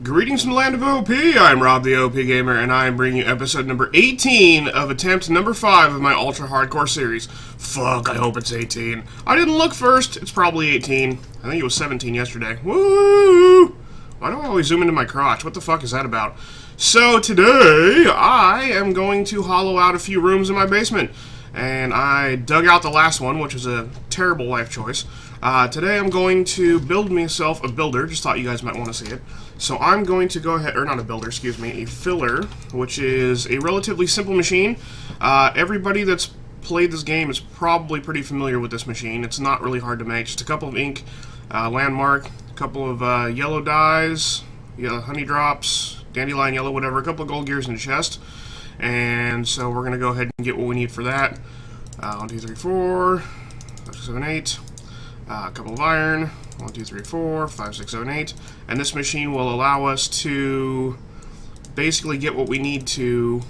Greetings from the land of OP, I'm Rob the OPGamer, and I am bringing you episode number 18 of attempt number 5 of my ultra hardcore series. Fuck, I hope it's 18. I didn't look first, it's probably 18. I think it was 17 yesterday. Woo! Why do I always zoom into my crotch? What the fuck is that about? So today, I am going to hollow out a few rooms in my basement. And I dug out the last one, which was a terrible life choice. Today I'm going to build myself a builder. Just thought you guys might want to see it. So I'm going to go ahead, or not a builder, excuse me, a filler, which is a relatively simple machine. Everybody that's played this game is probably pretty familiar with this machine. It's not really hard to make. Just a couple of ink, landmark, a couple of yellow dyes, honey drops, dandelion yellow, whatever, a couple of gold gears in the chest. And so we're going to go ahead and get what we need for that. 1, 2, 3, 4, 5, 6, 7, 8. A couple of iron. 1, 2, 3, 4, 5, 6, 7, 8. And this machine will allow us to basically get what we need to...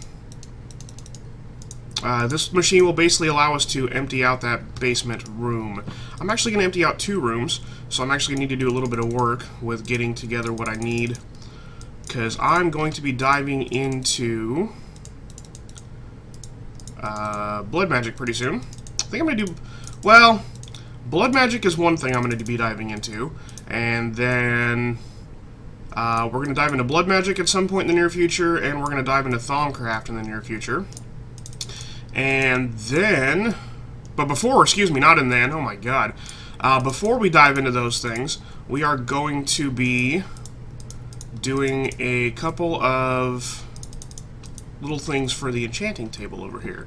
this machine will basically allow us to empty out that basement room. I'm actually going to empty out 2 rooms, so I'm actually going to need to do a little bit of work with getting together what I need. Because I'm going to be diving into... blood magic pretty soon. I think I'm going to do... Well, blood magic is one thing I'm going to be diving into. And then we're going to dive into blood magic at some point in the near future. And we're going to dive into Thaumcraft in the near future. And then... But before, excuse me, not in then. Oh my god. Before we dive into those things, we are going to be doing a couple of little things for the enchanting table over here.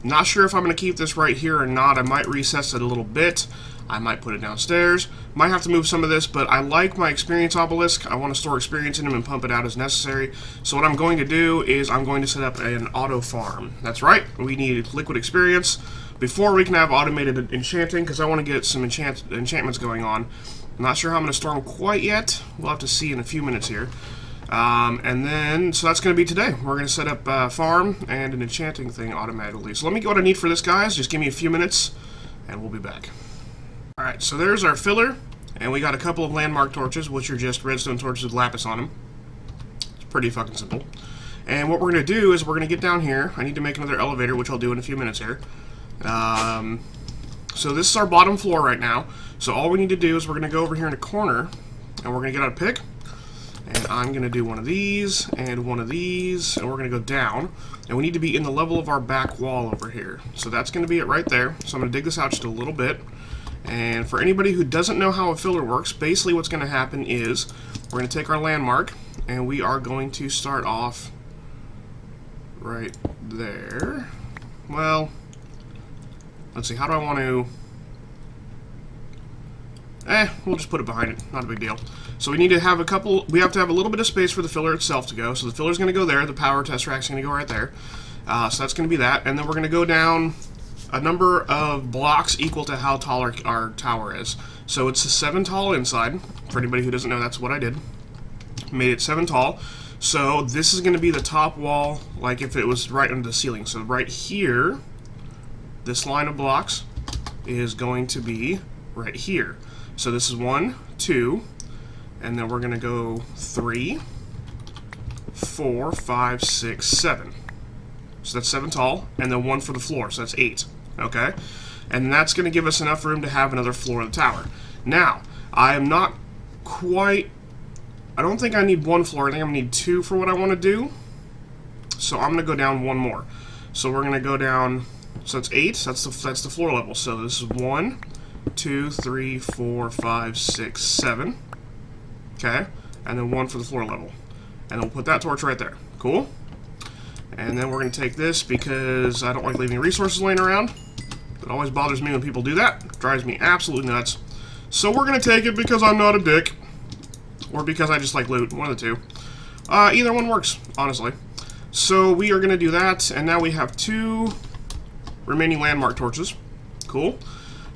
Not sure if I'm going to keep this right here or not. I might recess it a little bit. I might put it downstairs. Might have to move some of this, but I like my experience obelisk. I want to store experience in them and pump it out as necessary. So what I'm going to do is I'm going to set up an auto farm. That's right. We need liquid experience before we can have automated enchanting, because I want to get some enchantments going on. I'm not sure how I'm going to store them quite yet. We'll have to see in a few minutes here. And then, so that's going to be today. We're going to set up a farm and an enchanting thing automatically. So let me get what I need for this, guys. Just give me a few minutes, and we'll be back. Alright, so there's our filler, and we got a couple of landmark torches, which are just redstone torches with lapis on them. It's pretty fucking simple. And what we're going to do is we're going to get down here. I need to make another elevator, which I'll do in a few minutes here. So this is our bottom floor right now. So all we need to do is we're going to go over here in a corner, and we're going to get out a pick. And I'm going to do one of these, and one of these, and we're going to go down. And we need to be in the level of our back wall over here. So that's going to be it right there. So I'm going to dig this out just a little bit. And for anybody who doesn't know how a filler works, basically what's going to happen is we're going to take our landmark, and we are going to start off right there. Well, let's see, how do I want to... we'll just put it behind it. Not a big deal. So we need to have we have to have a little bit of space for the filler itself to go. So the filler's going to go there. The power tesseract's going to go right there. So that's going to be that. And then we're going to go down a number of blocks equal to how tall our tower is. So it's 7 tall inside. For anybody who doesn't know, that's what I did. Made it 7 tall. So this is going to be the top wall, like if it was right under the ceiling. So right here, this line of blocks is going to be right here. So this is 1, 2, and then we're going to go 3, 4, 5, 6, 7. So that's 7 tall, and then 1 for the floor, so that's 8. Okay? And that's going to give us enough room to have another floor of the tower. Now, I am not quite... I don't think I need 1 floor. I think I'm going to need 2 for what I want to do. So I'm going to go down 1 more. So we're going to go down... So that's 8. That's the floor level. So this is 1, 2, 3, 4, 5, 6, 7. Okay? And then 1 for the floor level. And then we'll put that torch right there. Cool? And then we're going to take this because I don't like leaving resources laying around. It always bothers me when people do that. It drives me absolutely nuts. So we're going to take it because I'm not a dick. Or because I just like loot. One of the two. Either one works, honestly. So we are going to do that. And now we have 2 remaining landmark torches. Cool.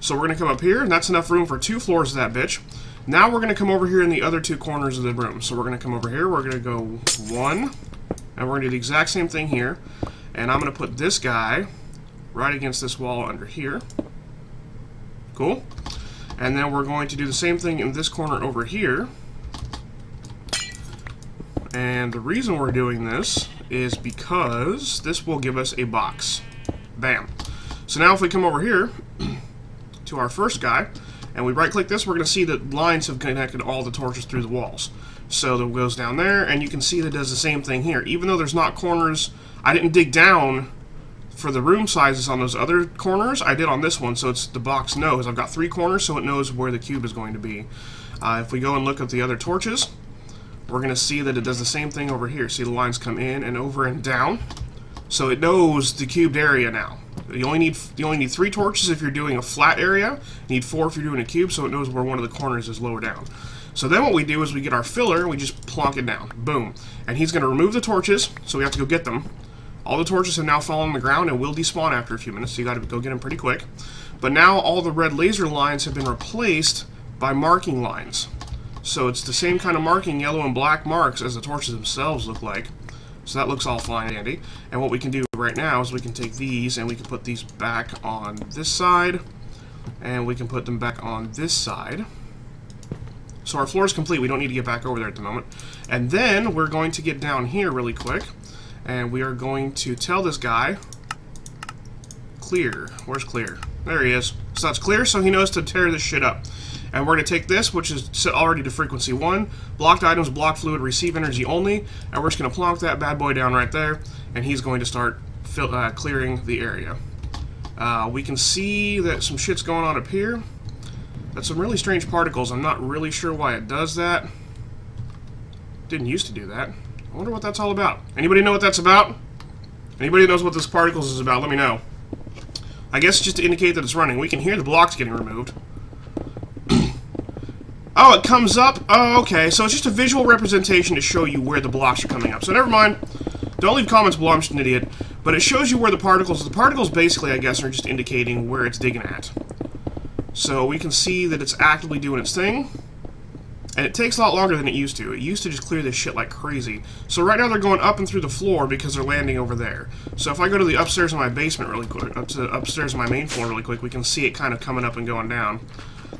So we're going to come up here. And that's enough room for 2 floors of that bitch. Now we're going to come over here in the other 2 corners of the room. So we're going to come over here. We're going to go 1. And we're going to do the exact same thing here. And I'm going to put this guy right against this wall under here. Cool. And then we're going to do the same thing in this corner over here. And the reason we're doing this is because this will give us a box. Bam. So now if we come over here to our first guy, and we right-click this, we're going to see that lines have connected all the torches through the walls. So that goes down there, and you can see that it does the same thing here. Even though there's not corners, I didn't dig down for the room sizes on those other corners. I did on this one, so it's the box knows. I've got 3 corners, so it knows where the cube is going to be. If we go and look at the other torches, we're going to see that it does the same thing over here. See the lines come in and over and down. So it knows the cubed area now. You only need 3 torches if you're doing a flat area. You need 4 if you're doing a cube, so it knows where one of the corners is lower down. So then what we do is we get our filler, and we just plonk it down. Boom. And he's going to remove the torches, so we have to go get them. All the torches have now fallen on the ground and will despawn after a few minutes, so you got to go get them pretty quick. But now all the red laser lines have been replaced by marking lines. So it's the same kind of marking, yellow and black marks, as the torches themselves look like. So that looks all fine and dandy. And what we can do right now is we can take these and we can put these back on this side. And we can put them back on this side. So our floor is complete. We don't need to get back over there at the moment. And then we're going to get down here really quick. And we are going to tell this guy, clear. Where's clear? There he is. So that's clear, so he knows to tear this shit up. And we're going to take this, which is set already to frequency 1, blocked items, blocked fluid, receive energy only, and we're just going to plonk that bad boy down right there, and he's going to start clearing the area. We can see that some shit's going on up here. That's some really strange particles. I'm not really sure why it does that. Didn't used to do that. I wonder what that's all about. Anybody know what that's about? Anybody knows what this particles is about? Let me know. I guess just to indicate that it's running. We can hear the blocks getting removed. Oh, it comes up? Oh, okay. So it's just a visual representation to show you where the blocks are coming up. So never mind. Don't leave comments below, I'm just an idiot. But it shows you where the particles basically, I guess, are just indicating where it's digging at. So we can see that it's actively doing its thing. And it takes a lot longer than it used to. It used to just clear this shit like crazy. So right now they're going up and through the floor because they're landing over there. So if I go to the upstairs in my basement really quick, up to upstairs in my main floor really quick, we can see it kind of coming up and going down.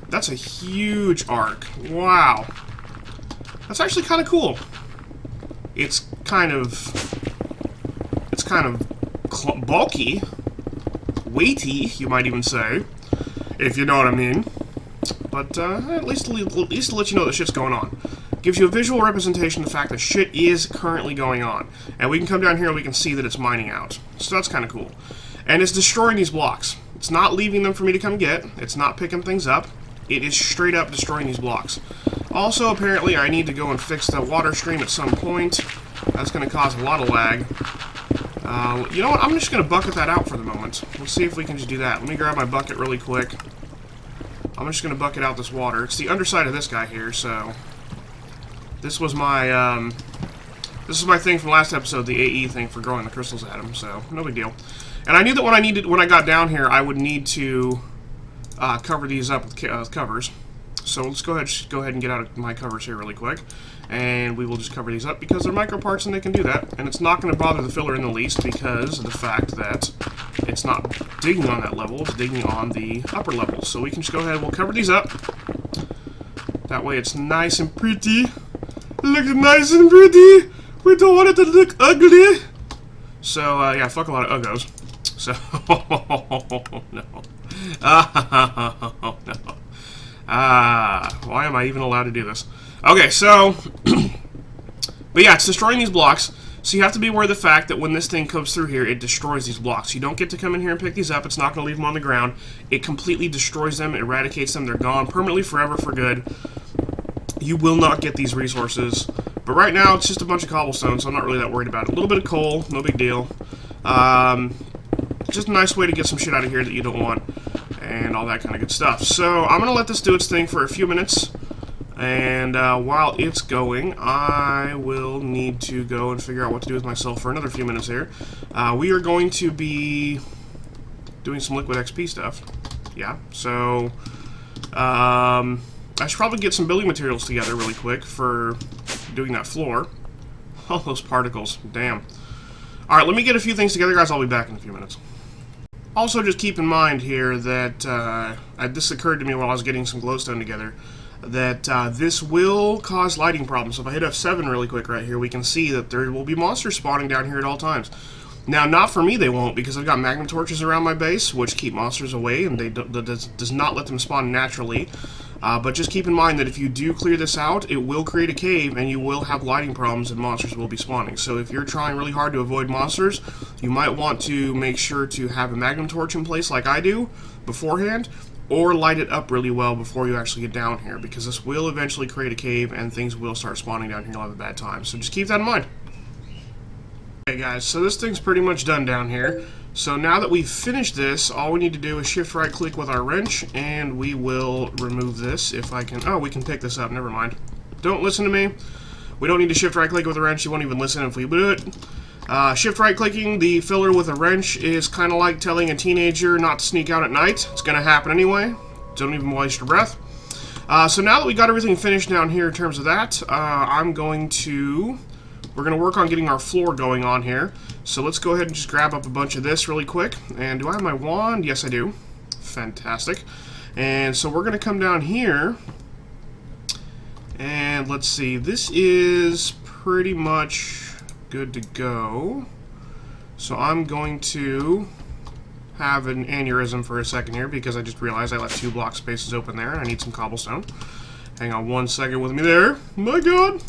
That's a huge arc. Wow. That's actually kind of cool. It's kind of bulky, weighty, you might even say, if you know what I mean. But at least to let you know that shit's going on. Gives you a visual representation of the fact that shit is currently going on. And we can come down here and we can see that it's mining out. So that's kind of cool. And it's destroying these blocks. It's not leaving them for me to come get. It's not picking things up. It is straight up destroying these blocks. Also, apparently, I need to go and fix the water stream at some point. That's going to cause a lot of lag. You know what? I'm just going to bucket that out for the moment. Let's see if we can just do that. Let me grab my bucket really quick. I'm just going to bucket out this water. It's the underside of this guy here, so... This was my, this is my thing from last episode, the AE thing for growing the crystals at him, so no big deal. And I knew that when I got down here, I would need to cover these up with covers. So let's go ahead and get out of my covers here really quick. And we will just cover these up because they're micro parts and they can do that. And it's not going to bother the filler in the least because of the fact that it's not digging on that level, it's digging on the upper level. So we can just go ahead and we'll cover these up. That way it's nice and pretty. Looks nice and pretty. We don't want it to look ugly. So, yeah, fuck a lot of uggos. So, no. Oh, no. Why am I even allowed to do this? Okay, so, but yeah, it's destroying these blocks, so you have to be aware of the fact that when this thing comes through here, it destroys these blocks. You don't get to come in here and pick these up, it's not going to leave them on the ground. It completely destroys them, eradicates them, they're gone permanently, forever, for good. You will not get these resources, but right now it's just a bunch of cobblestone, so I'm not really that worried about it. A little bit of coal, no big deal. Just a nice way to get some shit out of here that you don't want, and all that kind of good stuff. So I'm going to let this do its thing for a few minutes. And while it's going, I will need to go and figure out what to do with myself for another few minutes here. We are going to be doing some liquid XP stuff. Yeah, so I should probably get some building materials together really quick for doing that floor. All those particles, damn. Alright, let me get a few things together, guys. I'll be back in a few minutes. Also, just keep in mind here that this occurred to me while I was getting some glowstone together. that this will cause lighting problems. So if I hit F7 really quick right here, we can see that there will be monsters spawning down here at all times. Now, not for me they won't, because I've got magma torches around my base, which keep monsters away, and does not let them spawn naturally. But just keep in mind that if you do clear this out, it will create a cave, and you will have lighting problems, and monsters will be spawning. So if you're trying really hard to avoid monsters, you might want to make sure to have a magma torch in place like I do beforehand, or light it up really well before you actually get down here, because this will eventually create a cave, and things will start spawning down here. You'll have a bad time. So just keep that in mind. Okay guys, so this thing's pretty much done down here. So now that we've finished this, all we need to do is shift right click with our wrench, and we will remove this if I can. Oh, we can pick this up, never mind. Don't listen to me. We don't need to shift right click with a wrench, you won't even listen if we do it. Shift right clicking the filler with a wrench is kind of like telling a teenager not to sneak out at night. It's going to happen anyway. Don't even waste your breath. So now that we got everything finished down here in terms of that, we're going to work on getting our floor going on here. So let's go ahead and just grab up a bunch of this really quick. And do I have my wand? Yes, I do. Fantastic. And so we're going to come down here. And let's see. This is pretty much good to go. So I'm going to have an aneurysm for a second here, because I just realized I left 2 block spaces open there. I need some cobblestone. Hang on 1 second with me there. My God.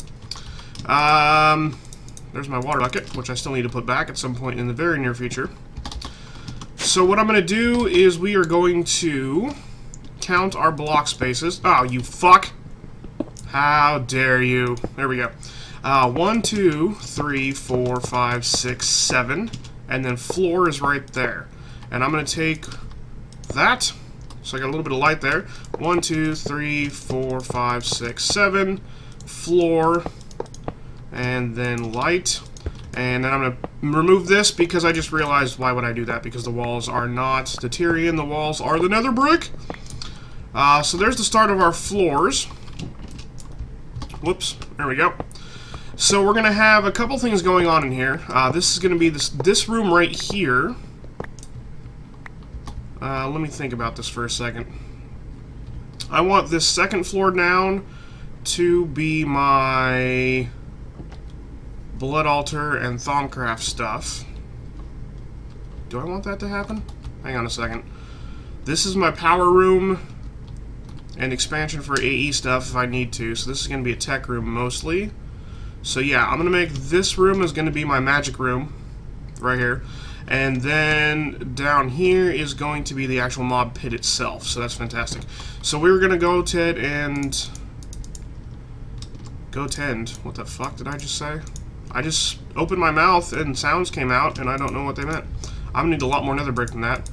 There's my water bucket, which I still need to put back at some point in the very near future. So what I'm going to do is we are going to count our block spaces. Oh, you fuck! How dare you? There we go. 1, 2, 3, 4, 5, 6, 7, and then floor is right there. And I'm going to take that, so I got a little bit of light there. 1, 2, 3, 4, 5, 6, 7, floor, and then light. And then I'm going to remove this because I just realized, why would I do that? Because the walls are not the Tyrian, the walls are the nether brick. So there's the start of our floors. Whoops, there we go. So we're going to have a couple things going on in here. This is going to be this room right here. Let me think about this for a second. I want this second floor down to be my blood altar and Thaumcraft stuff. Do I want that to happen? Hang on a second. This is my power room and expansion for AE stuff if I need to. So this is going to be a tech room mostly. So yeah, I'm going to make this room is going to be my magic room right here. And then down here is going to be the actual mob pit itself. So that's fantastic. So we were going to go ahead and what the fuck did I just say? I just opened my mouth and sounds came out, and I don't know what they meant. I'm going to need a lot more nether brick than that.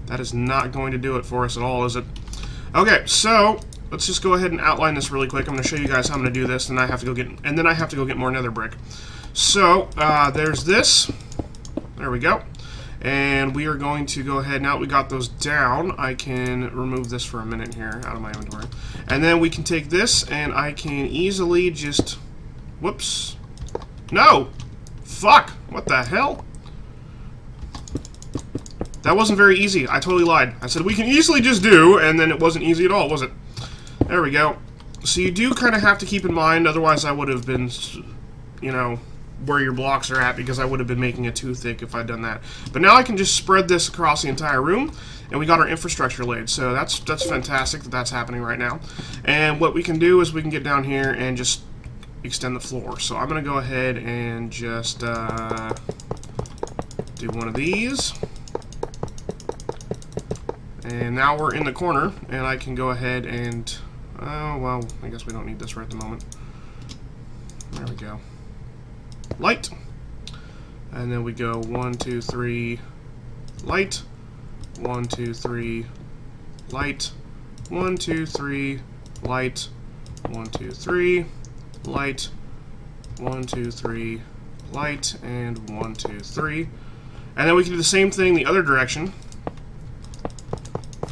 That is not going to do it for us at all, is it? Okay, so let's just go ahead and outline this really quick. I'm going to show you guys how I'm going to do this, and then I have to go get more nether brick. So there's this. There we go. And we are going to go ahead, now that we got those down, I can remove this for a minute here out of my inventory. And then we can take this, and I can easily just... Whoops. No! Fuck! What the hell? That wasn't very easy. I totally lied. I said we can easily just do, and then it wasn't easy at all, was it? There we go. So you do kind of have to keep in mind, otherwise I would have been, you know, where your blocks are at, because I would have been making it too thick if I'd done that. But now I can just spread this across the entire room, and we got our infrastructure laid. So that's fantastic that that's happening right now. And what we can do is we can get down here and just extend the floor. So I'm going to go ahead and just do one of these. And now we're in the corner, and I can go ahead and... Oh, well, I guess we don't need this right at the moment. There we go. Light. And then we go 1, 2, 3, light. 1, 2, 3, light. 1, 2, 3, light. 1, 2, 3, light. 1, 2, 3, light. And 1, 2, 3. And then we can do the same thing the other direction.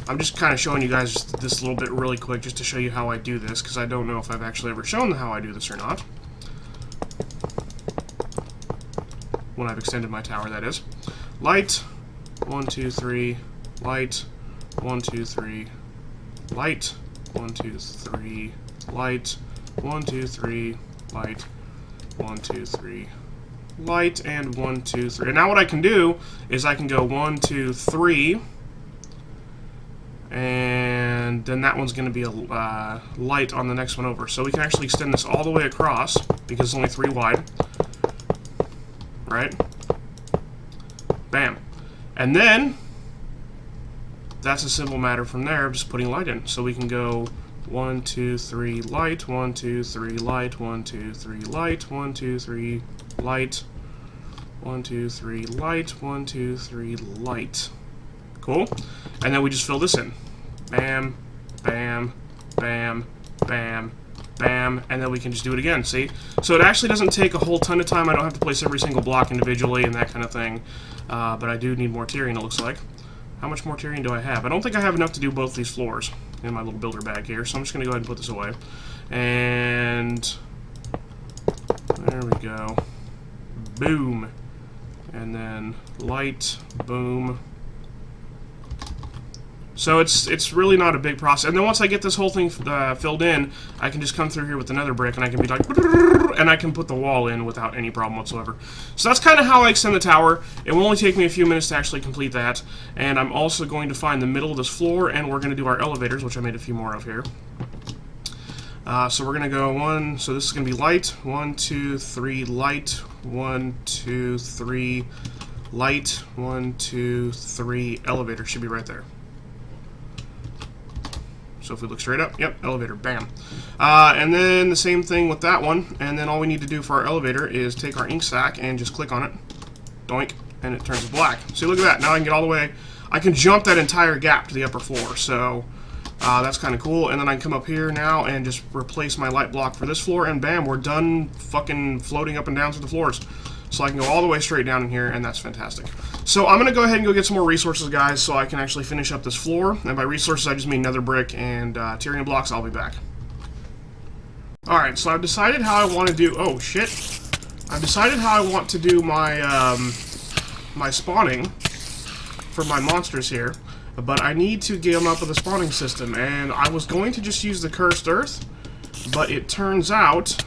I'm just kind of showing you guys this little bit really quick just to show you how I do this, because I don't know if I've actually ever shown how I do this or not. When I've extended my tower, that is. Light, 1, 2, 3, light, 1, 2, 3, light, 1, 2, 3, light, 1, 2, 3, light, 1, 2, 3, light, and 1, 2, 3. And now what I can do is I can go 1, 2, 3, and then that one's going to be a light on the next one over. So we can actually extend this all the way across because it's only 3 wide. Right? Bam. And then that's a simple matter from there of just putting light in. So we can go 1, 2, 3, light, 1, 2, 3, light, 1, 2, 3, light, 1, 2, 3, light, 1, 2, 3, light, 1, 2, 3, light. Cool. And then we just fill this in. Bam, bam, bam, bam, bam, and then we can just do it again, see? So it actually doesn't take a whole ton of time. I don't have to place every single block individually and that kind of thing. But I do need more terrain, it looks like. How much more terrain do I have? I don't think I have enough to do both these floors in my little builder bag here, so I'm just going to go ahead and put this away. And there we go. Boom. And then light, boom. So it's really not a big process. And then once I get this whole thing filled in, I can just come through here with another brick, and I can be like, and I can put the wall in without any problem whatsoever. So that's kind of how I extend the tower. It will only take me a few minutes to actually complete that. And I'm also going to find the middle of this floor, and we're going to do our elevators, which I made a few more of here. So we're going to go 1, so this is going to be light, 1, 2, 3, light, 1, 2, 3, light, 1, 2, 3, elevator. Should be right there. So if we look straight up, yep, elevator, bam. And then the same thing with that one, and then all we need to do for our elevator is take our ink sac and just click on it, doink, and it turns black. See, look at that, now I can get all the way, I can jump that entire gap to the upper floor, so that's kind of cool. And then I can come up here now and just replace my light block for this floor, and bam, we're done fucking floating up and down through the floors. So I can go all the way straight down in here, and that's fantastic. So I'm going to go ahead and go get some more resources, guys, so I can actually finish up this floor. And by resources, I just mean nether brick and terrain blocks. I'll be back. Alright, so I've decided how I want to do... Oh, shit. I've decided how I want to do my, my spawning for my monsters here. But I need to get them up with a spawning system. And I was going to just use the cursed earth, but it turns out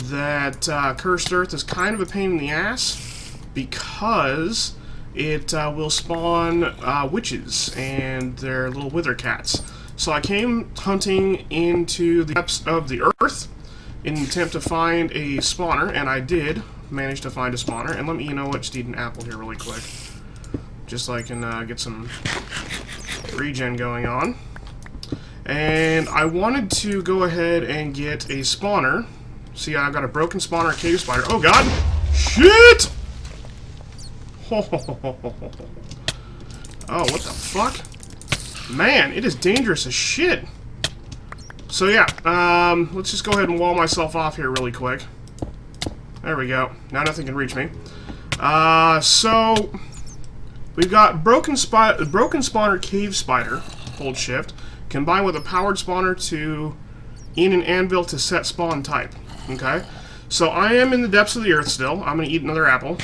that cursed earth is kind of a pain in the ass because it will spawn witches and their little wither cats. So I came hunting into the depths of the earth in an attempt to find a spawner, and I did manage to find a spawner. And let me, you know what, just eat an apple here really quick, just so I can get some regen going on. And I wanted to go ahead and get a spawner. See, I've got a broken spawner, cave spider. Oh, God! Shit! Oh, what the fuck? Man, it is dangerous as shit. So, yeah, let's just go ahead and wall myself off here really quick. There we go. Now nothing can reach me. So, we've got broken spawner, cave spider, hold shift, combined with a powered spawner to in an anvil to set spawn type. Okay, so I am in the depths of the earth still. I'm going to eat another apple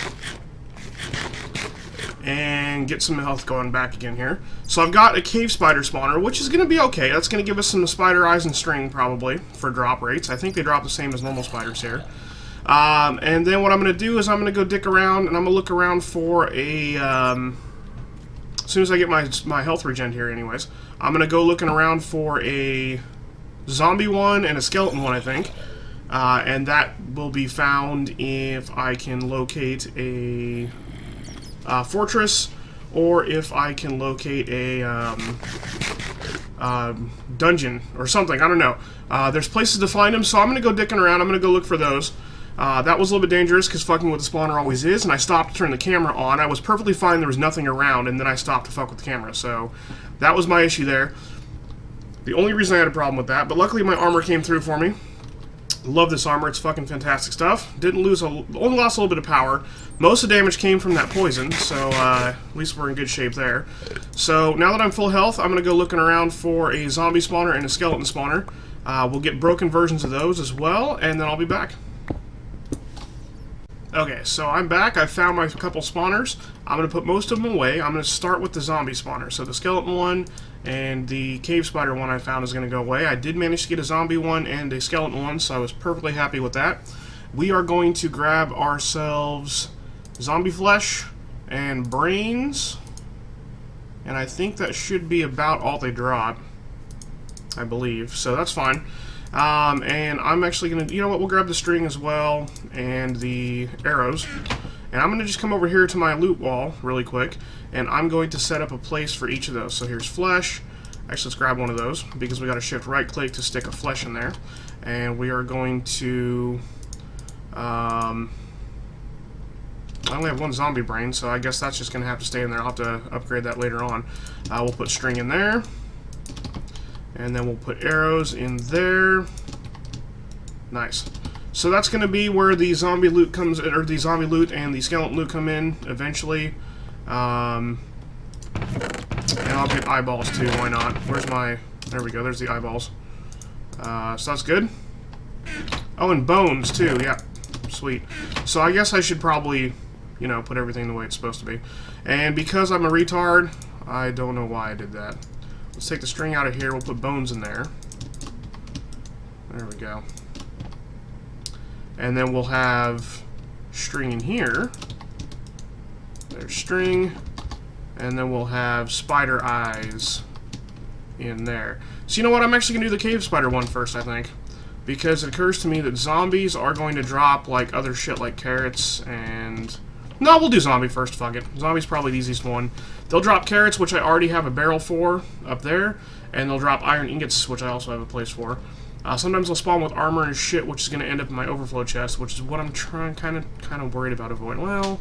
and get some health going back again here. So I've got a cave spider spawner, which is going to be okay. That's going to give us some spider eyes and string probably for drop rates. I think they drop the same as normal spiders here. And then what I'm going to do is I'm going to go dick around and I'm going to look around for a... as soon as I get my health regen here anyways, I'm going to go looking around for a zombie one and a skeleton one, I think. And that will be found if I can locate a fortress, or if I can locate a dungeon or something. I don't know. There's places to find them, so I'm going to go dicking around. I'm going to go look for those. That was a little bit dangerous because fucking with the spawner always is, and I stopped to turn the camera on. I was perfectly fine, there was nothing around, and then I stopped to fuck with the camera. So that was my issue there. The only reason I had a problem with that, but luckily my armor came through for me. Love this armor, it's fucking fantastic stuff. Didn't lose, only lost a little bit of power. Most of the damage came from that poison, so at least we're in good shape there. So now that I'm full health, I'm going to go looking around for a zombie spawner and a skeleton spawner. We'll get broken versions of those as well, and then I'll be back. Okay, so I'm back. I found my couple spawners. I'm going to put most of them away. I'm going to start with the zombie spawner. So the skeleton one and the cave spider one I found is going to go away. I did manage to get a zombie one and a skeleton one, so I was perfectly happy with that. We are going to grab ourselves zombie flesh and brains, and I think that should be about all they drop, I believe, so that's fine. And I'm actually going to, you know what, we'll grab the string as well, and the arrows, and I'm going to just come over here to my loot wall really quick, and I'm going to set up a place for each of those. So here's flesh. Actually, let's grab one of those, because we got to shift right click to stick a flesh in there, and we are going to, I only have one zombie brain, so I guess that's just going to have to stay in there. I'll have to upgrade that later on. We'll put string in there. And then we'll put arrows in there. Nice. So that's going to be where the zombie loot comes, or the zombie loot and the skeleton loot come in eventually. And I'll get eyeballs too. Why not? Where's my? There we go. There's the eyeballs. So that's good. Oh, and bones too. Yeah, sweet. So I guess I should probably, you know, put everything the way it's supposed to be. And because I'm a retard, I don't know why I did that. Let's take the string out of here. We'll put bones in there. There we go. And then we'll have string in here. There's string. And then we'll have spider eyes in there. So you know what? I'm actually going to do the cave spider one first, I think. Because it occurs to me that zombies are going to drop like other shit like carrots and... No, we'll do zombie first, fuck it. Zombie's probably the easiest one. They'll drop carrots, which I already have a barrel for up there, and they'll drop iron ingots, which I also have a place for. Sometimes they'll spawn with armor and shit, which is going to end up in my overflow chest, which is what I'm kind of worried about avoiding. Well,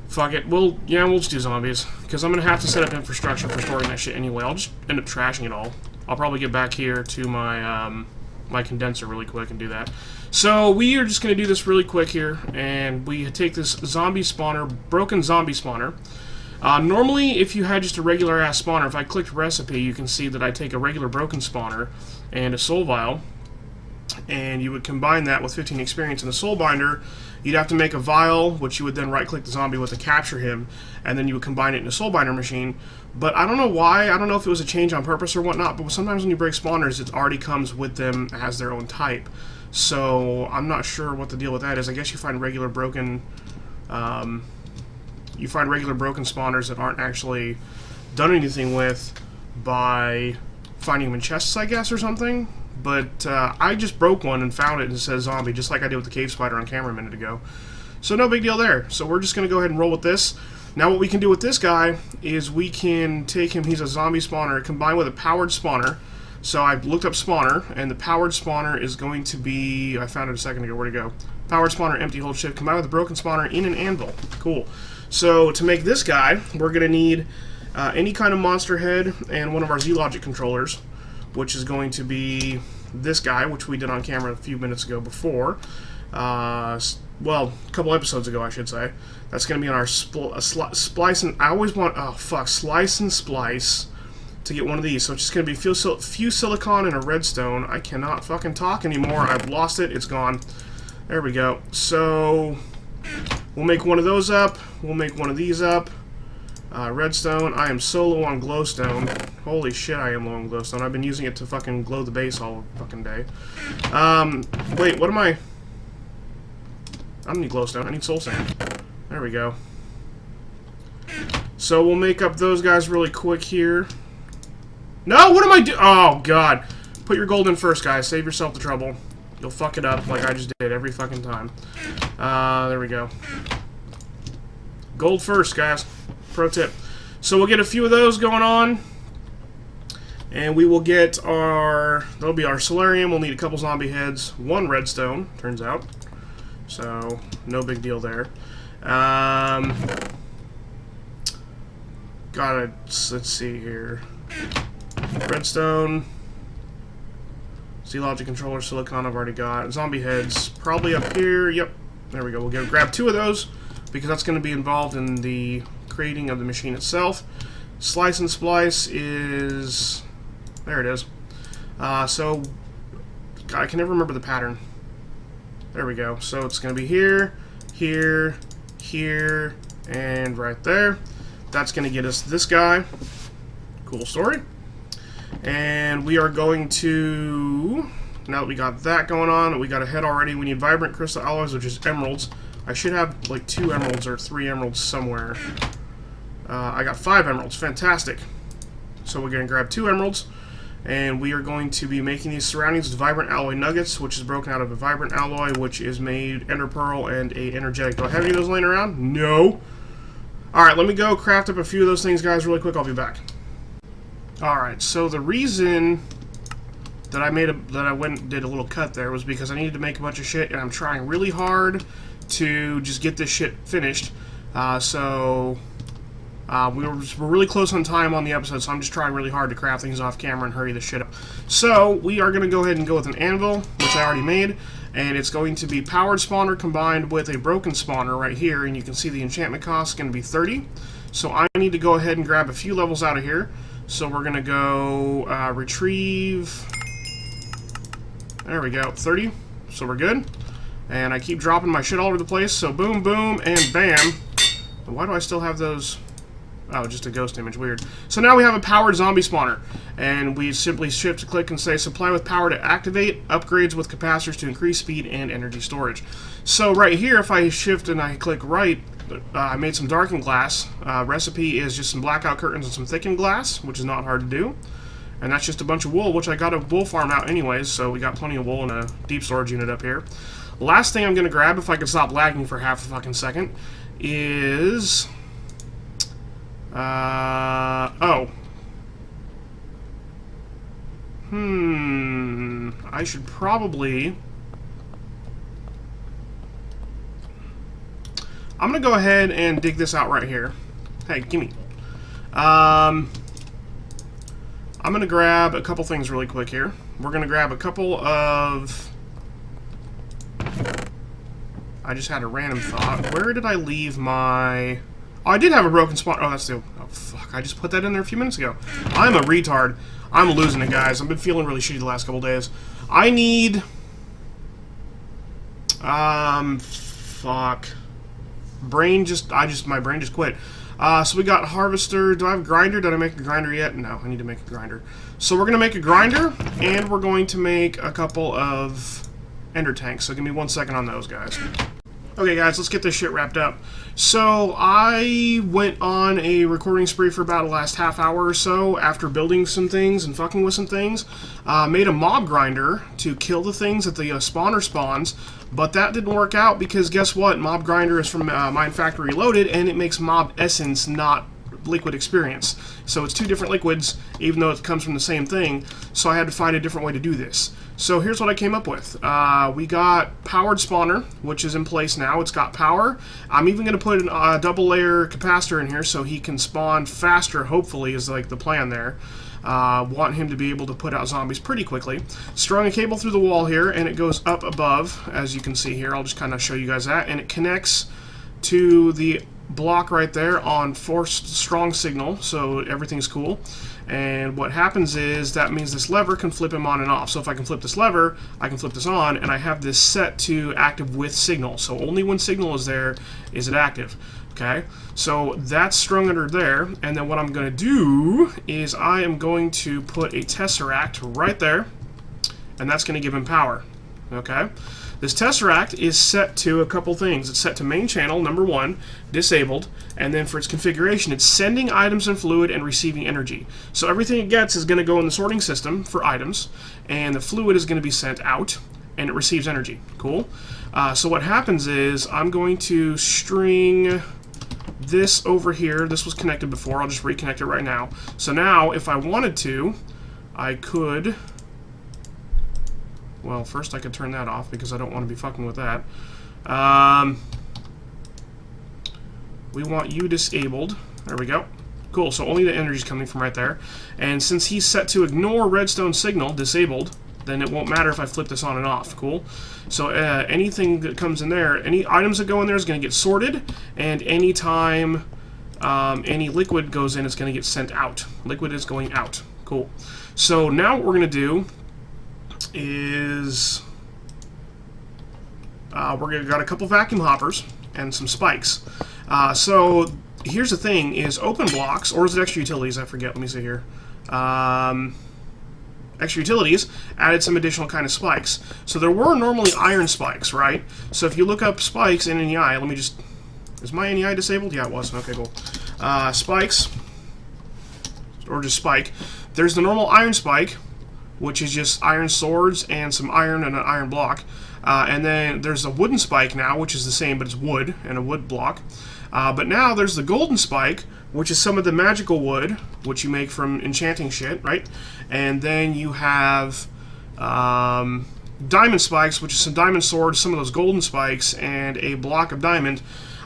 fuck it. We'll just do zombies, because I'm going to have to set up infrastructure for storing that shit anyway. I'll just end up trashing it all. I'll probably get back here to my my condenser really quick and do that. So we are just going to do this really quick here, and we take this zombie spawner, broken zombie spawner. Normally, if you had just a regular ass spawner, if I clicked recipe, you can see that I take a regular broken spawner and a soul vial, and you would combine that with 15 experience in a soul binder. You'd have to make a vial, which you would then right-click the zombie with to capture him, and then you would combine it in a soul binder machine. But I don't know why. I don't know if it was a change on purpose or whatnot, but sometimes when you break spawners, it already comes with them as their own type. So I'm not sure what the deal with that is. I guess you find regular broken spawners that aren't actually done anything with by finding them in chests, I guess, or something. But I just broke one and found it and it says zombie, just like I did with the cave spider on camera a minute ago. So no big deal there. So we're just going to go ahead and roll with this. Now what we can do with this guy is we can take him, he's a zombie spawner, combined with a powered spawner. So I looked up spawner, and the powered spawner is going to be, I found it a second ago, where'd it go? Powered spawner, empty hold shift, combined with a broken spawner in an anvil. Cool. So to make this guy, we're going to need any kind of monster head and one of our Z-Logic controllers, which is going to be this guy, which we did on camera a few minutes ago before. Well, a couple episodes ago, I should say. That's going to be on our splice and... I always want... Oh, fuck. Slice and splice to get one of these. So it's just going to be few silicon and a redstone. I cannot fucking talk anymore. I've lost it. It's gone. There we go. So we'll make one of those up. We'll make one of these up. Redstone. I am so low on glowstone. Holy shit, I am low on glowstone. I've been using it to fucking glow the base all fucking day. Wait, what am I... I don't need glowstone. I need soul sand. There we go. So we'll make up those guys really quick here. No, what am I doing? Oh, God. Put your gold in first, guys. Save yourself the trouble. You'll fuck it up like I just did every fucking time. There we go. Gold first, guys. Pro tip. So we'll get a few of those going on. And we will get our... That'll be our solarium. We'll need a couple zombie heads. One redstone, turns out. So, no big deal there. Let's see here. Redstone. Z-Logic controller, silicon I've already got. Zombie heads, probably up here. Yep, there we go. We'll grab two of those, because that's going to be involved in the creating of the machine itself. Slice and splice is... There it is. So, God, I can never remember the pattern. There we go. So it's going to be here, here, here, and right there. That's going to get us this guy. Cool story. And we are going to, now that we got that going on, we got a head already, we need vibrant crystal alloys, which is emeralds. I should have like 2 emeralds or 3 emeralds somewhere. I got 5 emeralds, fantastic. So we're going to grab 2 emeralds, and we are going to be making these surroundings with vibrant alloy nuggets, which is broken out of a vibrant alloy, which is made ender pearl and a energetic. Do I have any of those laying around? No. Alright, let me go craft up a few of those things, guys, really quick. I'll be back. Alright, so the reason that I went and did a little cut there was because I needed to make a bunch of shit, and I'm trying really hard to just get this shit finished. We're really close on time on the episode, so I'm just trying really hard to craft things off camera and hurry this shit up. So we are going to go ahead and go with an anvil, which I already made, and it's going to be powered spawner combined with a broken spawner right here, and you can see the enchantment cost is going to be 30. So I need to go ahead and grab a few levels out of here. So we're going to go retrieve, there we go, 30, so we're good. And I keep dropping my shit all over the place, so boom, boom, and bam. Why do I still have those? Oh, just a ghost image, weird. So now we have a powered zombie spawner, and we simply shift click and say supply with power to activate, upgrades with capacitors to increase speed and energy storage. So right here, if I shift and I click right, I made some darkened glass. Recipe is just some blackout curtains and some thickened glass, which is not hard to do. And that's just a bunch of wool, which I got a wool farm out anyways, so we got plenty of wool in a deep storage unit up here. Last thing I'm going to grab, if I can stop lagging for half a fucking second, is... I should probably... I'm going to go ahead and dig this out right here. Hey, gimme. I'm going to grab a couple things really quick here. We're going to grab a couple of... I just had a random thought. Where did I leave my... Oh, I did have a broken spawn. Oh, that's the... Oh, fuck. I just put that in there a few minutes ago. I'm a retard. I'm losing it, guys. I've been feeling really shitty the last couple days. I need... Fuck. My brain just quit. So we got harvester. Do I have a grinder? Did I make a grinder yet? No, I need to make a grinder. So we're going to make a grinder, and we're going to make a couple of ender tanks. So give me 1 second on those, guys. Okay, guys, let's get this shit wrapped up. So I went on a recording spree for about the last half hour or so after building some things and fucking with some things. Made a mob grinder to kill the things that the spawner spawns, but that didn't work out because guess what? Mob grinder is from Mine Factory Reloaded, and it makes mob essence, not liquid experience. So it's 2 different liquids, even though it comes from the same thing. So I had to find a different way to do this. So here's what I came up with. We got powered spawner, which is in place now. It's got power. I'm even going to put a double layer capacitor in here so he can spawn faster, hopefully, is like the plan there. Want him to be able to put out zombies pretty quickly. Strung a cable through the wall here, and it goes up above, as you can see here. I'll just kind of show you guys that. And it connects to the block right there on forced strong signal, so everything's cool. And what happens is that means this lever can flip him on and off. So if I can flip this lever, I can flip this on, and I have this set to active with signal. So only when signal is there is it active. Okay, so that's strung under there, and then what I'm going to do is I am going to put a tesseract right there, and that's going to give him power. Okay, this tesseract is set to a couple things. It's set to main channel, number 1, disabled, and then for its configuration, it's sending items and fluid and receiving energy. So everything it gets is going to go in the sorting system for items, and the fluid is going to be sent out, and it receives energy. Cool. So what happens is I'm going to string this over here. This was connected before. I'll just reconnect it right now. So now, if I wanted to, I could... Well, first I could turn that off because I don't want to be fucking with that. We want you disabled. There we go. Cool, so only the energy is coming from right there. And since he's set to ignore redstone signal, disabled, then it won't matter if I flip this on and off. Cool. So anything that comes in there, any items that go in there is going to get sorted, and anytime any liquid goes in, it's going to get sent out. Liquid is going out. Cool. So now what we're going to do is got a couple vacuum hoppers and some spikes. So here's the thing: is Openblocks, or is it extra utilities? I forget. Let me see here. Extra utilities added some additional kind of spikes. So there were normally iron spikes, right? So if you look up spikes in NEI, let me just... Is my NEI disabled? Yeah, it was. Okay, cool. Spikes, or just spike. There's the normal iron spike, which is just iron swords and some iron and an iron block. And then there's a wooden spike now, which is the same, but it's wood and a wood block. But now there's the golden spike, which is some of the magical wood, which you make from enchanting shit, right? And then you have diamond spikes, which is some diamond swords, some of those golden spikes, and a block of diamond.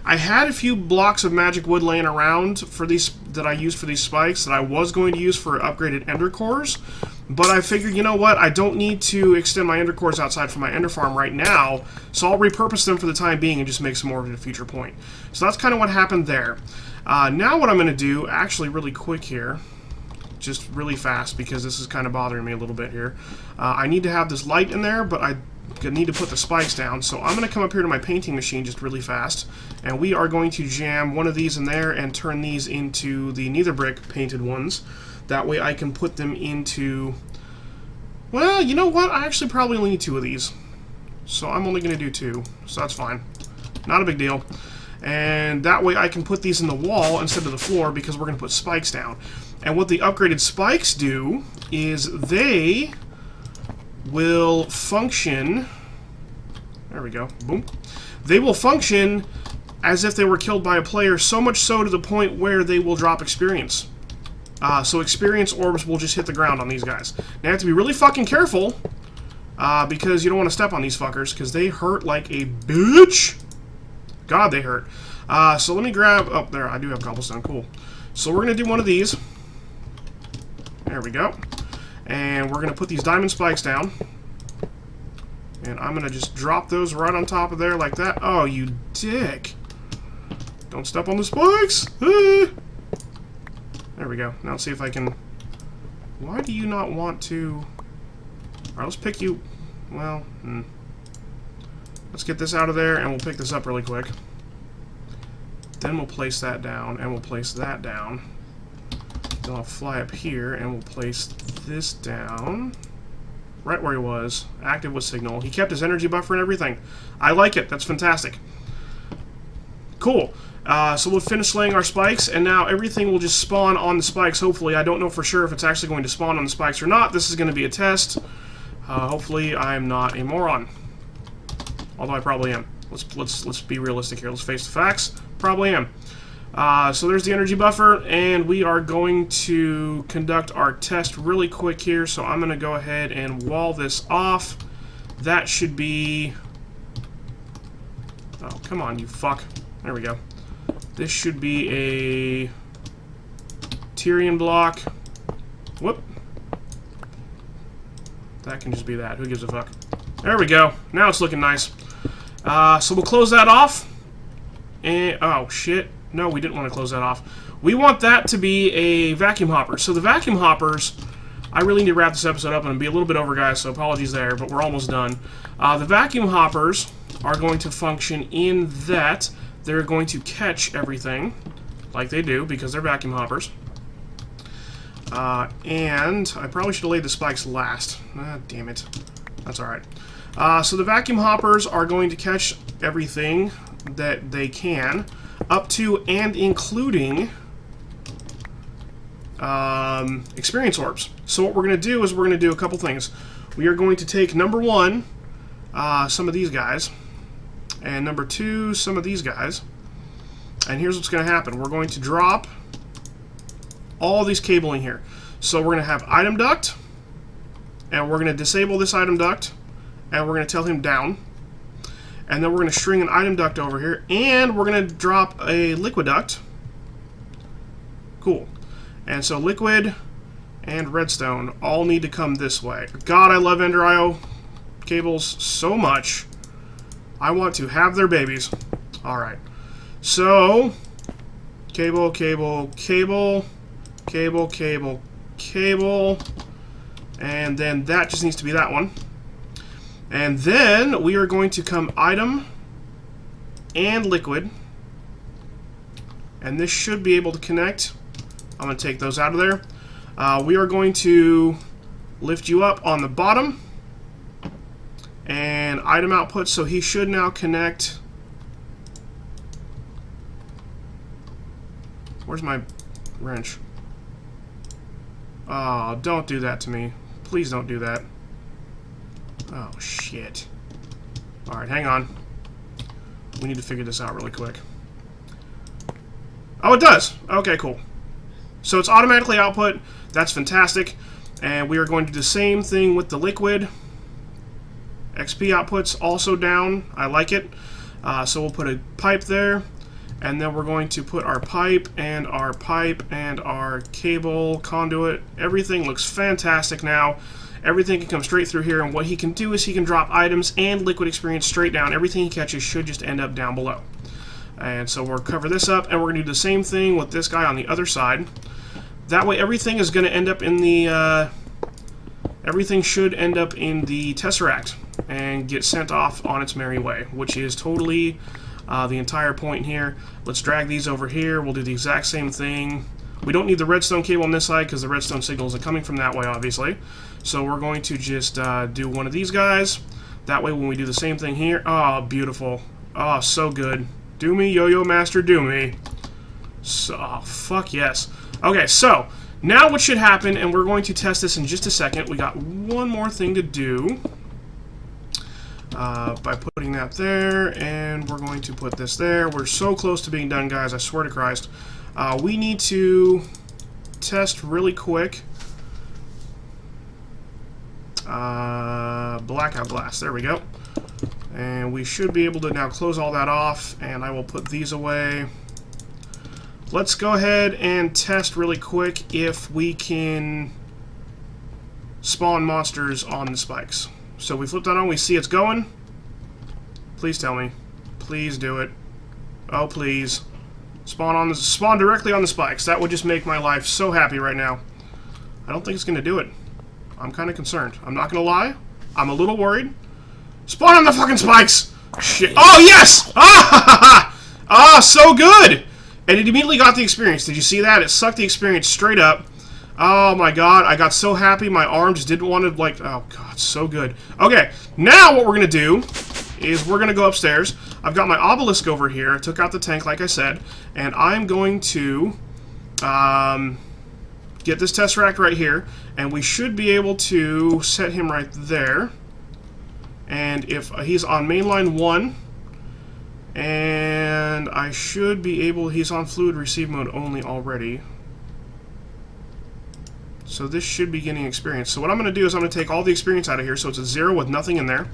I had a few blocks of magic wood laying around for these that I used for these spikes that I was going to use for upgraded ender cores, but I figured, you know what, I don't need to extend my ender cores outside from my ender farm right now, so I'll repurpose them for the time being and just make some more at a future point. So that's kind of what happened there. Now what I'm going to do, actually really quick here, just really fast because this is kind of bothering me a little bit here. I need to have this light in there, but I need to put the spikes down, so I'm going to come up here to my painting machine just really fast, and we are going to jam one of these in there and turn these into the nether brick painted ones. That way I can put them into... Well, you know what? I actually probably only need 2 of these, so I'm only going to do 2, so that's fine. Not a big deal. And that way I can put these in the wall instead of the floor because we're going to put spikes down. And what the upgraded spikes do is they will function... There we go. Boom. They will function as if they were killed by a player, so much so to the point where they will drop experience. So experience orbs will just hit the ground on these guys. Now you have to be really fucking careful because you don't want to step on these fuckers because they hurt like a bitch. God, they hurt. So let me grab... Oh, there. I do have cobblestone. Cool. So we're going to do one of these. There we go. And we're going to put these diamond spikes down. And I'm going to just drop those right on top of there like that. Oh, you dick. Don't step on the spikes. There we go. Now let's see if I can... Why do you not want to... Alright, let's pick you... Well, let's get this out of there, and we'll pick this up really quick. Then we'll place that down, and we'll place that down. Then I'll fly up here, and we'll place this down. Right where he was. Active with signal. He kept his energy buffer and everything. I like it. That's fantastic. Cool. So we'll finish laying our spikes, and now everything will just spawn on the spikes, hopefully. I don't know for sure if it's actually going to spawn on the spikes or not. This is going to be a test. Hopefully I'm not a moron. Although I probably am. Let's be realistic here. Let's face the facts. Probably am. So there's the energy buffer, and we are going to conduct our test really quick here. So I'm going to go ahead and wall this off. That should be... Oh, come on, you fuck. There we go. This should be a Tyrian block. Whoop. That can just be that. Who gives a fuck? There we go. Now it's looking nice. So we'll close that off. And, oh, shit. No, we didn't want to close that off. We want that to be a vacuum hopper. So the vacuum hoppers... I really need to wrap this episode up and be a little bit over, guys, so apologies there, but we're almost done. The vacuum hoppers are going to function in that they're going to catch everything, like they do, because they're vacuum hoppers. And I probably should have laid the spikes last. Ah, damn it. That's alright. So the vacuum hoppers are going to catch everything that they can, up to and including experience orbs. So what we're going to do is we're going to do a couple things. We are going to take, number 1, some of these guys, and number 2, some of these guys. And here's what's going to happen. We're going to drop all these cabling here. So we're going to have item duct, and we're going to disable this item duct, and we're going to tell him down. And then we're going to string an item duct over here, and we're going to drop a liquid duct. Cool. And so liquid and redstone all need to come this way. God, I love Ender IO cables so much. I want to have their babies. Alright. So, cable, cable, cable, cable, cable, cable, and then that just needs to be that one. And then we are going to come item and liquid. And this should be able to connect. I'm going to take those out of there. We are going to lift you up on the bottom. And item output, so he should now connect. Where's my wrench? Oh, don't do that to me. Please don't do that. Oh, shit. Alright, hang on. We need to figure this out really quick. Oh, it does! Okay, cool. So it's automatically output. That's fantastic. And we are going to do the same thing with the liquid. XP output's also down. I like it. So we'll put a pipe there. And then we're going to put our pipe and our cable, conduit. Everything looks fantastic now. Everything can come straight through here, and what he can do is he can drop items and liquid experience straight down. Everything he catches should just end up down below. And so we'll cover this up, and we're going to do the same thing with this guy on the other side. That way everything is going to end up in the... everything should end up in the Tesseract and get sent off on its merry way, which is totally... the entire point here. Let's drag these over here. We'll do the exact same thing. We don't need the redstone cable on this side because the redstone signals are coming from that way, obviously. So we're going to just do one of these guys. That way when we do the same thing here... Oh, beautiful. Oh, so good. Do me, Yo-Yo Master, do me. So, oh, fuck yes. Okay, so now what should happen, and we're going to test this in just a second. We got one more thing to do. By putting that there, and we're going to put this there. We're so close to being done, guys, I swear to Christ. We need to test really quick. Blackout glass, there we go. And we should be able to now close all that off, and I will put these away. Let's go ahead and test really quick if we can spawn monsters on the spikes. So we flip that on, we see it's going. Please tell me. Please do it. Oh, please. Spawn directly on the spikes. That would just make my life so happy right now. I don't think it's going to do it. I'm kind of concerned. I'm not going to lie. I'm a little worried. Spawn on the fucking spikes! Shit. Oh, yes! Ah, ah, so good! And it immediately got the experience. Did you see that? It sucked the experience straight up. Oh my god, I got so happy my arm just didn't want to, like, oh god, so good. Okay, now what we're going to do is we're going to go upstairs. I've got my obelisk over here. I took out the tank, like I said, and I'm going to get this Tesseract right here, and we should be able to set him right there. And if he's on mainline 1, and I should be able, he's on fluid receive mode only already. So this should be getting experience. So what I'm going to do is I'm going to take all the experience out of here, so it's a 0 with nothing in there.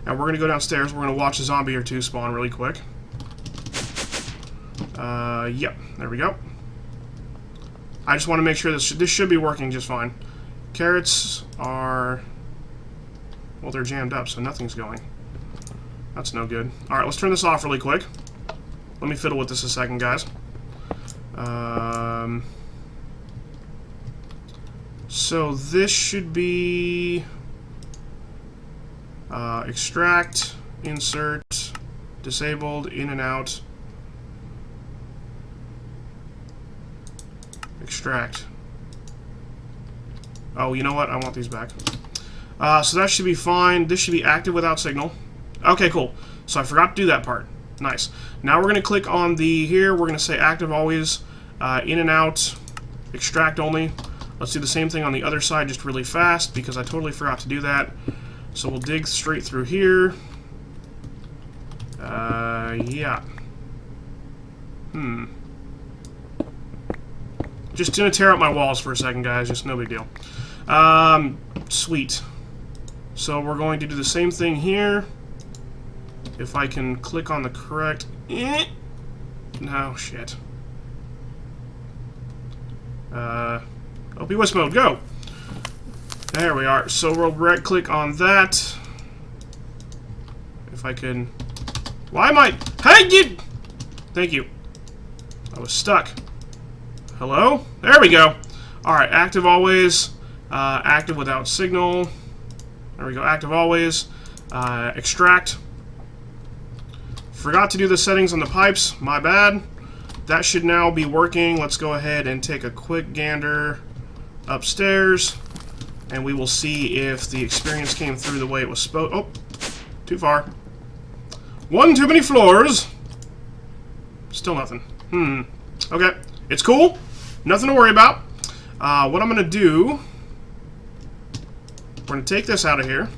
And we're going to go downstairs. We're going to watch a zombie or two spawn really quick. Yep, there we go. I just want to make sure this should be working just fine. Carrots are... well, they're jammed up, so nothing's going. That's no good. Alright, let's turn this off really quick. Let me fiddle with this a second, guys. So this should be extract, insert, disabled, in and out, extract. Oh, you know what? I want these back. So that should be fine. This should be active without signal. Okay, cool. So I forgot to do that part. Nice. Now we're going to click on the here. We're going to say active always, in and out, extract only. Let's do the same thing on the other side just really fast because I totally forgot to do that. So we'll dig straight through here. Yeah. Just gonna tear up my walls for a second, guys. Just no big deal. Sweet. So we're going to do the same thing here. If I can click on the correct... No, shit. OP mode, go! There we are. So we'll right-click on that. If I can... Why am I... Hey, you... Thank you. I was stuck. Hello? There we go. Alright, active always. Active without signal. There we go, active always. Extract. Forgot to do the settings on the pipes. My bad. That should now be working. Let's go ahead and take a quick gander upstairs, and we will see if the experience came through the way it was supposed. Oh, too far. One too many floors. Still nothing. Okay, it's cool. Nothing to worry about. What I'm going to do, we're going to take this out of here.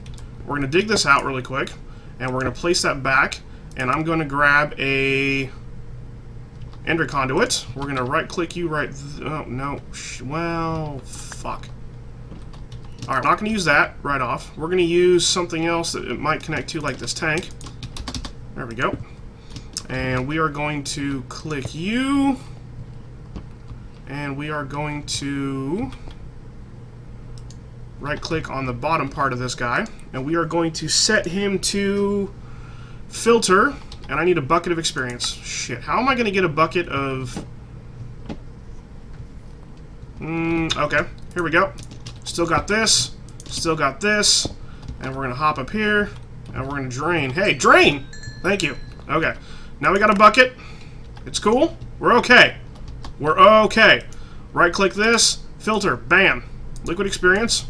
We're going to dig this out really quick, and we're going to place that back, and I'm going to grab a ender conduit. We're going to right-click you right... Oh, no. Well, fuck. Alright, not going to use that right off. We're going to use something else that it might connect to, like this tank. There we go. And we are going to click you. And we are going to right-click on the bottom part of this guy. And we are going to set him to filter. And I need a bucket of experience. Shit, how am I going to get a bucket of... okay, here we go. Still got this. Still got this. And we're going to hop up here. And we're going to drain. Hey, drain! Thank you. Okay. Now we got a bucket. It's cool. We're okay. We're okay. Right-click this. Filter. Bam. Liquid experience.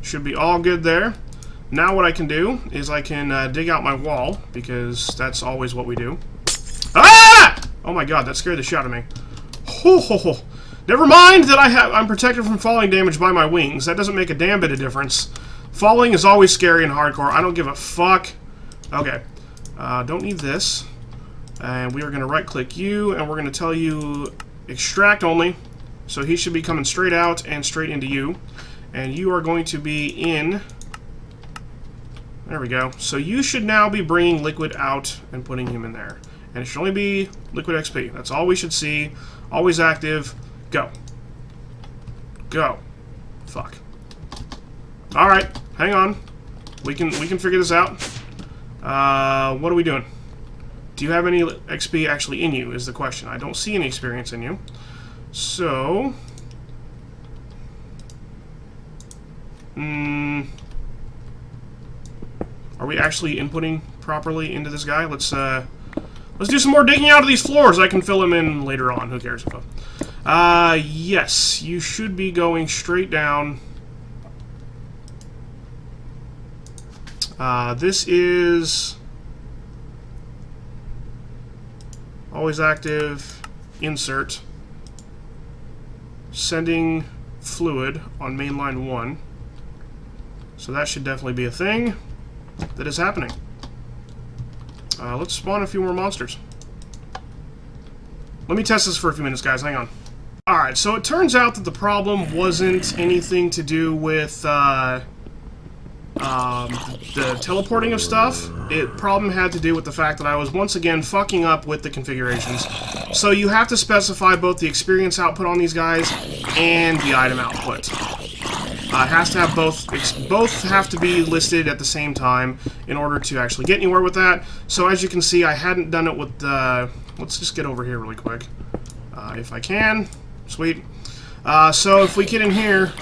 Should be all good there. Now what I can do is I can dig out my wall, because that's always what we do. Ah! Oh my god, that scared the shit out of me. Ho, ho, ho. Never mind that I'm protected from falling damage by my wings. That doesn't make a damn bit of difference. Falling is always scary and hardcore. I don't give a fuck. Okay. Don't need this. And we are going to right-click you, and we're going to tell you extract only. So he should be coming straight out and straight into you. And you are going to be in... There we go. So you should now be bringing liquid out and putting him in there. And it should only be liquid XP. That's all we should see. Always active. Go. Go. Fuck. Alright. Hang on. We can figure this out. What are we doing? Do you have any XP actually in you, is the question. I don't see any experience in you. So... Are we actually inputting properly into this guy? Let's do some more digging out of these floors. I can fill them in later on. Who cares? Yes, you should be going straight down. This is always active. Insert. Sending fluid on mainline 1. So that should definitely be a thing that is happening. Let's spawn a few more monsters. Let me test this for a few minutes, guys. Hang on. Alright, so it turns out that the problem wasn't anything to do with the teleporting of stuff. Problem had to do with the fact that I was once again fucking up with the configurations. So you have to specify both the experience output on these guys and the item output. It has to have both have to be listed at the same time in order to actually get anywhere with that. So as you can see, I hadn't done it with the... Let's just get over here really quick. If I can. Sweet. So if we get in here,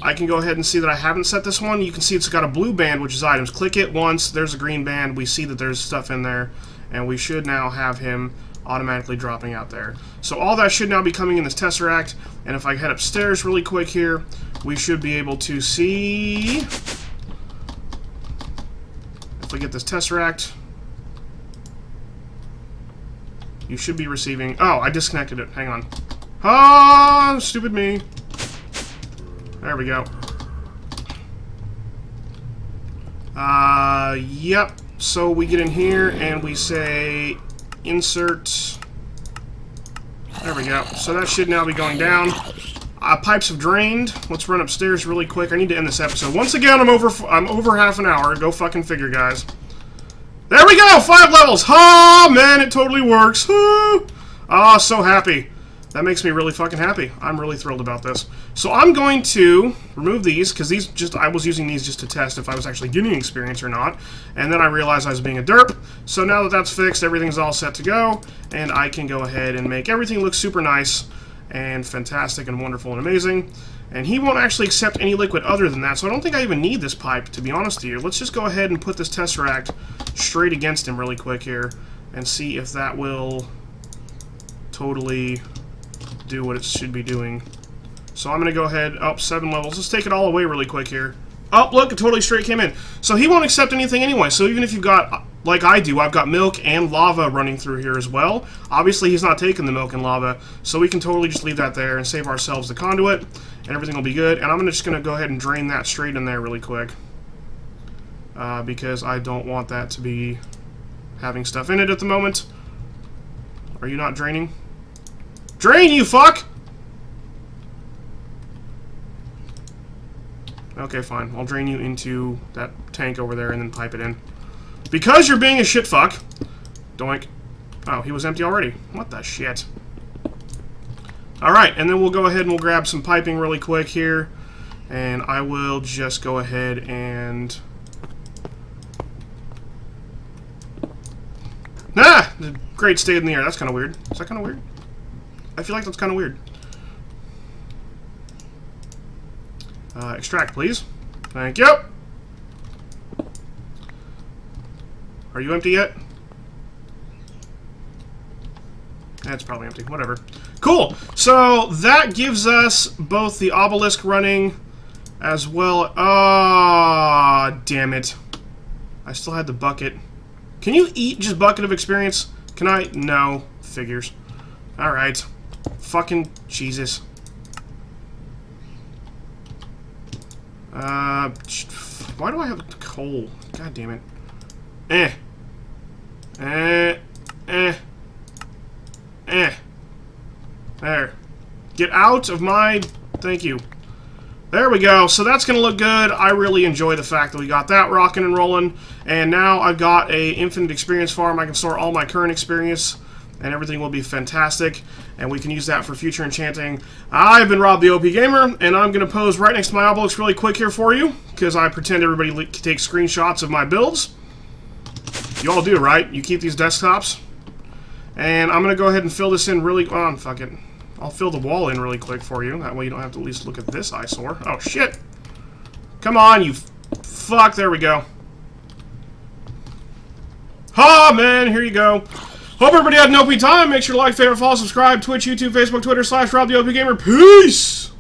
I can go ahead and see that I haven't set this one. You can see it's got a blue band, which is items. Click it once, there's a green band. We see that there's stuff in there, and we should now have him automatically dropping out there. So all that should now be coming in this Tesseract, and if I head upstairs really quick here, we should be able to see... If we get this Tesseract, you should be receiving... Oh, I disconnected it. Hang on. Ah, stupid me. There we go. Yep. So we get in here and we say insert. There we go. So that should now be going down. Pipes have drained. Let's run upstairs really quick. I need to end this episode. Once again, I'm over half an hour. Go fucking figure, guys. There we go! 5 levels! Oh, man, it totally works. Oh, so happy. That makes me really fucking happy. I'm really thrilled about this. So I'm going to remove these, because I was using these just to test if I was actually getting experience or not. And then I realized I was being a derp. So now that that's fixed, everything's all set to go. And I can go ahead and make everything look super nice and fantastic and wonderful and amazing. And he won't actually accept any liquid other than that, so I don't think I even need this pipe, to be honest with you. Let's just go ahead and put this Tesseract straight against him really quick here and see if that will totally do what it should be doing. So I'm going to go ahead, up 7 levels. Let's take it all away really quick here. Oh, look, it totally straight came in. So he won't accept anything anyway. So even if you've got, like I do, I've got milk and lava running through here as well. Obviously, he's not taking the milk and lava, so we can totally just leave that there and save ourselves the conduit, and everything will be good. And I'm just going to go ahead and drain that straight in there really quick, because I don't want that to be having stuff in it at the moment. Are you not draining? Drain, you fuck! Okay, fine. I'll drain you into that tank over there and then pipe it in. Because you're being a shit fuck. Doink. Oh, he was empty already. What the shit? Alright, and then we'll go ahead and we'll grab some piping really quick here. And I will just go ahead and... Ah! The grate stayed in the air. That's kind of weird. Is that kind of weird? I feel like that's kind of weird. Extract, please. Thank you. Are you empty yet? That's probably empty. Whatever. Cool. So that gives us both the obelisk running as well. Ah, damn it. I still had the bucket. Can you eat just bucket of experience? Can I? No. Figures. Alright. Fucking Jesus. Why do I have coal? God damn it. There. Get out of my... Thank you. There we go. So that's going to look good. I really enjoy the fact that we got that rocking and rolling. And now I've got a infinite experience farm. I can store all my current experience, and everything will be fantastic, and we can use that for future enchanting. I've been Rob the OPGamer, and I'm going to pose right next to my obelisk really quick here for you, because I pretend everybody takes screenshots of my builds. You all do, right? You keep these desktops. And I'm going to go ahead and fill this in really... Oh, fuck it. I'll fill the wall in really quick for you. That way you don't have to at least look at this eyesore. Oh, shit. Come on, you fuck. There we go. Ha, man. Here you go. Hope everybody had an OP time. Make sure to like, favorite, follow, subscribe, Twitch, YouTube, Facebook, Twitter, /Rob the OPGamer. Peace!